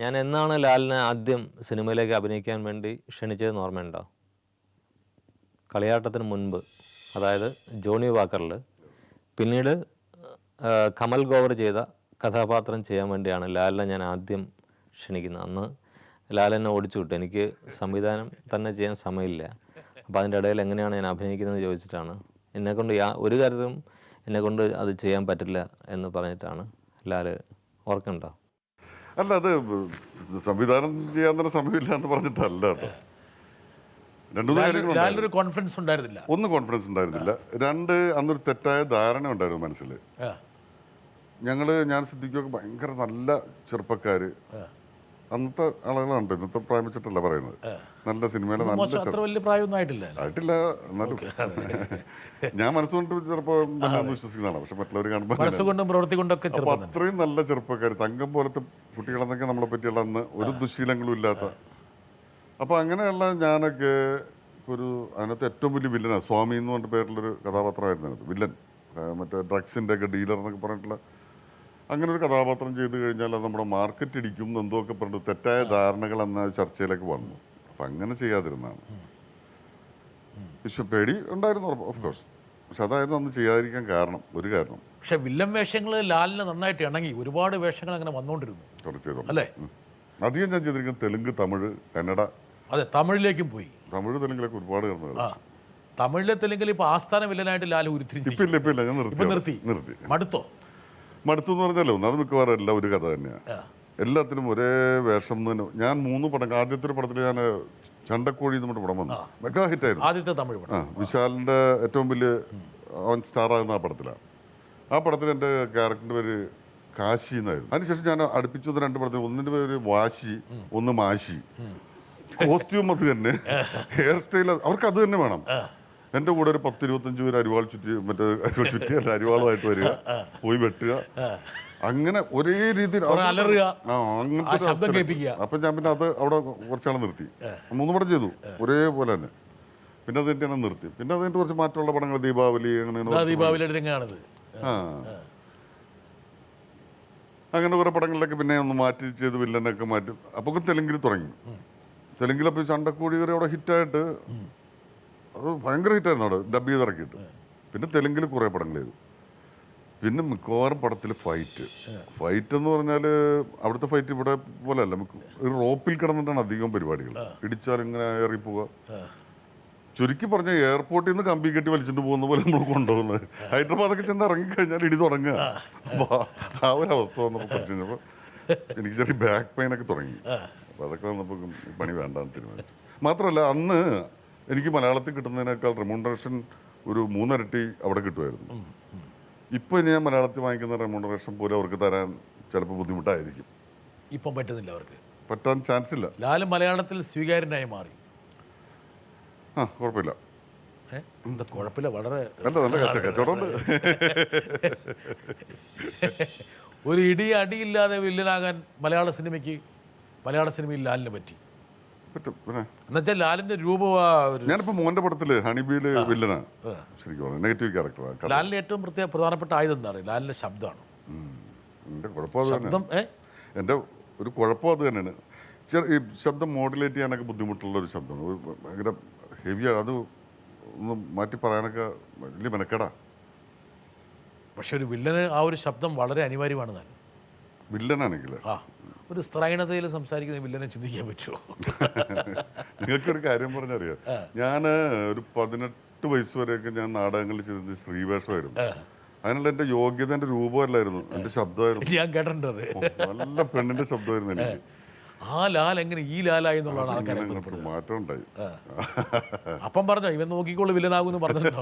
ഞാൻ എന്നാണ് ലാലിനെ ആദ്യം സിനിമയിലേക്ക് അഭിനയിക്കാൻ വേണ്ടി ക്ഷണിച്ചതെന്ന് ഓർമ്മയുണ്ടോ? കളിയാട്ടത്തിന് മുൻപ്, അതായത് ജോണി വാക്കറിൽ. പിന്നീട് കമൽ ഗോവർ ചെയ്ത കഥാപാത്രം ചെയ്യാൻ വേണ്ടിയാണ് ലാലിനെ ഞാൻ ആദ്യം ക്ഷണിക്കുന്നത്. അന്ന് ലാലെന്നെ ഓടിച്ചു വിട്ടു. എനിക്ക് സംവിധാനം തന്നെ ചെയ്യാൻ സമയമില്ല. അപ്പോൾ അതിൻ്റെ ഇടയിൽ എങ്ങനെയാണ് ഞാൻ അഭിനയിക്കുന്നത് ചോദിച്ചിട്ടാണ് എന്നെക്കൊണ്ട് ഒരു കാര്യത്തിലും എന്നെക്കൊണ്ട് അത് ചെയ്യാൻ പറ്റില്ല എന്ന് പറഞ്ഞിട്ടാണ് ലാൽ. ഓർക്കുന്നുണ്ടോ? അല്ല, അത് സംവിധാനം ചെയ്യാൻ തന്നെ സമയമില്ല എന്ന് പറഞ്ഞിട്ടല്ല കേട്ടോ. ലാലിനൊരു കോൺഫിഡൻസ് ഉണ്ടായിരുന്നില്ല. ഒന്ന് കോൺഫിഡൻസ് ഉണ്ടായിരുന്നില്ല. രണ്ട്, അന്നൊരു തെറ്റായ ധാരണ ഉണ്ടായിരുന്നു മനസ്സിൽ. ഞാൻ സിദ്ദിഖൊക്കെ ഭയങ്കര നല്ല ചെറുപ്പക്കാർ, അന്നത്തെ ആളുകളുണ്ട്, ഇന്നത്തെ പ്രായം വെച്ചിട്ടല്ല പറയുന്നത്. നല്ല സിനിമയിലെ നല്ല ആയിട്ടില്ല. എന്നാലും ഞാൻ മനസ്സുകൊണ്ട് ചിലപ്പോൾ തന്നെ വിശ്വസിക്കുന്നതാണ്. പക്ഷെ മറ്റുള്ളവർ കാണുമ്പോൾ അത്രയും നല്ല ചെറുപ്പക്കാർ, തങ്കം പോലത്തെ കുട്ടികളെന്നൊക്കെ നമ്മളെ പറ്റിയുള്ള അന്ന് ഒരു ദുശീലങ്ങളും ഇല്ലാത്ത. അപ്പോൾ അങ്ങനെയുള്ള ഞാനൊക്കെ ഒരു അതിനകത്ത് ഏറ്റവും വലിയ വില്ലനാണ് സ്വാമി എന്ന് പറഞ്ഞ പേരിലൊരു കഥാപാത്രമായിരുന്നു അതിനകത്ത്. വില്ലൻ, മറ്റേ ഡ്രഗ്സിൻ്റെ ഒക്കെ ഡീലർ എന്നൊക്കെ പറഞ്ഞിട്ടുള്ള അങ്ങനെ ഒരു കഥാപാത്രം ചെയ്ത് കഴിഞ്ഞാൽ അത് നമ്മുടെ മാർക്കറ്റ് ഇടിക്കും എന്തൊക്കെ പറഞ്ഞിട്ട് തെറ്റായ ധാരണകൾ എന്ന ചർച്ചയിലേക്ക് വന്നു. അപ്പം അങ്ങനെ ചെയ്യാതിരുന്നതാണ്. പേടി ഉണ്ടായിരുന്നു ഓഫ് കോഴ്സ്. പക്ഷെ അതായിരുന്നു അന്ന് ചെയ്യാതിരിക്കാൻ ഒരു കാരണം. പക്ഷെ വില്ലൻ വേഷങ്ങൾ ലാലിന് നന്നായിട്ട് ഇണങ്ങി. ഒരുപാട് വേഷങ്ങൾ അങ്ങനെ വന്നുകൊണ്ടിരുന്നു. കുറച്ച് അല്ലേ അധികം ഞാൻ ചെയ്തിരിക്കുന്നത് തെലുങ്ക്, തമിഴ്, കന്നഡ. അതെ, തമിഴിലേക്കും പോയി. തമിഴ്, തെലുങ്കിലൊക്കെ ഒരുപാട് തമിഴിലെ തെലുങ്കിൽ ഇപ്പൊ ആസ്ഥാന വില്ലനായിട്ട് ലാൽ ഇപ്പില്ല ഞാൻ നിർത്തി. മടുത്തു എന്ന് പറഞ്ഞാലോ, അത് മിക്കവാറും എല്ലാം ഒരു കഥ തന്നെയാണ്. എല്ലാത്തിനും ഒരേ വേഷം തന്നെ. ഞാൻ 3 പടം, ആദ്യത്തെ ഒരു പടത്തിൽ ഞാൻ ചണ്ടക്കോഴി നമ്മുടെ പടം വന്നു, മെഗാ ഹിറ്റായിരുന്നു. ആദ്യത്തെ തമിഴ് പടം വിശാലിന്റെ ഏറ്റവും വലിയ അവൻ സ്റ്റാർ ആകുന്ന ആ പടത്തിലാണ്. ആ പടത്തിൽ എൻ്റെ ക്യാരക്ടറിന്റെ പേര് കാശി എന്നായിരുന്നു. അതിനുശേഷം ഞാൻ അടുപ്പിച്ചത് 2 പടത്തിൽ, ഒന്നിന്റെ പേര് വാശി, ഒന്ന് മാശി. കോസ്റ്റ്യൂം അത് തന്നെ, ഹെയർ സ്റ്റൈൽ അവർക്ക് അത് തന്നെ വേണം. എൻ്റെ കൂടെ ഒരു 10-25 പേര് അരിവാൾ ചുറ്റിയല്ല അരിവാളുമായിട്ട് വരിക, പോയി വെട്ടുക, അങ്ങനെ ഒരേ രീതിയിൽ. അപ്പം ഞാൻ പിന്നെ അത് അവിടെ കുറച്ചാൾ നിർത്തി. 3 പടം ചെയ്തു ഒരേപോലെ തന്നെ. പിന്നെ അത് തന്നെ നിർത്തി. പിന്നെ അതിൻ്റെ കുറച്ച് മാറ്റമുള്ള പടങ്ങൾ, ദീപാവലി, അങ്ങനെ കുറെ പടങ്ങളിലൊക്കെ പിന്നെ ഒന്ന് മാറ്റി ചെയ്ത് വില്ലനൊക്കെ മാറ്റി. അപ്പോൾ തെലുങ്കിൽ തുടങ്ങി. തെലുങ്കിലപ്പോൾ ചണ്ടക്കോഴി കയറി അവിടെ ഹിറ്റായിട്ട്, അത് ഭയങ്കര ഹിറ്റായിരുന്നു അവിടെ ഡബ് ചെയ്ത് ഇറക്കിയിട്ട്. പിന്നെ തെലുങ്കിൽ കുറേ പടങ്ങൾ ചെയ്തു. പിന്നെ മിക്കവാറും പടത്തിൽ ഫൈറ്റ് എന്ന് പറഞ്ഞാൽ അവിടുത്തെ ഫൈറ്റ് ഇവിടെ പോലെ അല്ല. ഒരു റോപ്പിൽ കിടന്നിട്ടാണ് അധികം പരിപാടികൾ. ഇടിച്ചാൽ ഇങ്ങനെ ഇറങ്ങിപ്പോവുക. ചുരുക്കി പറഞ്ഞാൽ എയർപോർട്ടിൽ നിന്ന് കമ്പി കെട്ടി വലിച്ചിട്ട് പോകുന്ന പോലെ നമ്മൾ കൊണ്ടുപോകുന്നത്. ഹൈദരാബാദൊക്കെ ചെന്ന് ഇറങ്ങിക്കഴിഞ്ഞാൽ ഇടി തുടങ്ങുക. അപ്പോൾ ആ ഒരു അവസ്ഥ വന്നപ്പോൾ കുറച്ച് കഴിഞ്ഞപ്പോൾ എനിക്ക് ചെറിയ ബാക്ക് പെയിനൊക്കെ തുടങ്ങി. അപ്പോൾ അതൊക്കെ വന്നപ്പോൾ പണി വേണ്ടാന്ന് തീരുമാനിച്ചു. മാത്രമല്ല അന്ന് എനിക്ക് മലയാളത്തിൽ കിട്ടുന്നതിനേക്കാൾ റെമ്യൂണറേഷൻ ഒരു 3 ഇരട്ടി അവിടെ കിട്ടുമായിരുന്നു. ഇപ്പോൾ ഞാൻ മലയാളത്തിൽ വാങ്ങിക്കുന്ന റെമ്യൂണറേഷൻ പോലും അവർക്ക് തരാൻ ചിലപ്പോൾ ബുദ്ധിമുട്ടായിരിക്കും. ഇപ്പം പറ്റുന്നില്ല, അവർക്ക് പറ്റാൻ ചാൻസ് ഇല്ല. ലാൽ മലയാളത്തിൽ സ്വീകാര്യനായി മാറി. കുഴപ്പമില്ല, കുഴപ്പമില്ല, വളരെ നല്ല കച്ചവടമുണ്ട്. ഒരു അടിയില്ലാതെ വില്ലനാകാൻ മലയാള സിനിമയിൽ ലാലിന് പറ്റി. എന്നുവെച്ചാൽ ലാലിന്റെ രൂപം, ഞാനിപ്പോ മോന്റെ പടത്തില് ഹണിബീല് വില്ലനാണ് ശരിക്കും, നെഗറ്റീവ് ക്യാരക്ടറാണ്. ലാലിന്റെ ഏറ്റവും പ്രധാനപ്പെട്ട ആയുധം എന്താ പറയുക? ലാലിന്റെ ശബ്ദമാണ്. എൻ്റെ കുഴപ്പം എൻ്റെ ഒരു കുഴപ്പം അത് തന്നെയാണ്. ഈ ശബ്ദം മോഡുലേറ്റ് ചെയ്യാനൊക്കെ ബുദ്ധിമുട്ടുള്ള ഒരു ശബ്ദമാണ്. ഭയങ്കര ഹെവിയാണ്. അത് ഒന്ന് മാറ്റി പറയാനൊക്കെ വലിയ മെനക്കേടാ. പക്ഷെ ഒരു വില്ലന് ആ ഒരു ശബ്ദം വളരെ അനിവാര്യമാണ്. താൻ വില്ലനാണെങ്കിൽ ഒരു സ്ത്രൈണതയിൽ സംസാരിക്കുന്ന വില്ലനെ ചിന്തിക്കാൻ പറ്റുമോ? നിങ്ങൾക്കൊരു കാര്യം പറഞ്ഞറിയാം, ഞാൻ ഒരു 18 വയസ്സ് വരെയൊക്കെ ഞാൻ നാടകങ്ങളിൽ ചെയ്തത് സ്ത്രീവേഷമായിരുന്നു. അതിനുള്ള എൻ്റെ യോഗ്യത എൻ്റെ രൂപമല്ലായിരുന്നു, എൻ്റെ ശബ്ദമായിരുന്നു. ഞാൻ കേട്ടിട്ടുണ്ട്. നല്ല പെണ്ണിന്റെ ശബ്ദമായിരുന്നു എനിക്ക്. ആ ലാൽ എങ്ങനെ ഈ ലാലായി എന്നുള്ളതാണ് ആൾക്കാരെ മാറ്റം ഉണ്ടായി. അപ്പം പറഞ്ഞോ, ഇവൻ നോക്കിക്കോളൂ വില്ലനാകുമെന്ന് പറഞ്ഞിട്ടുണ്ടോ?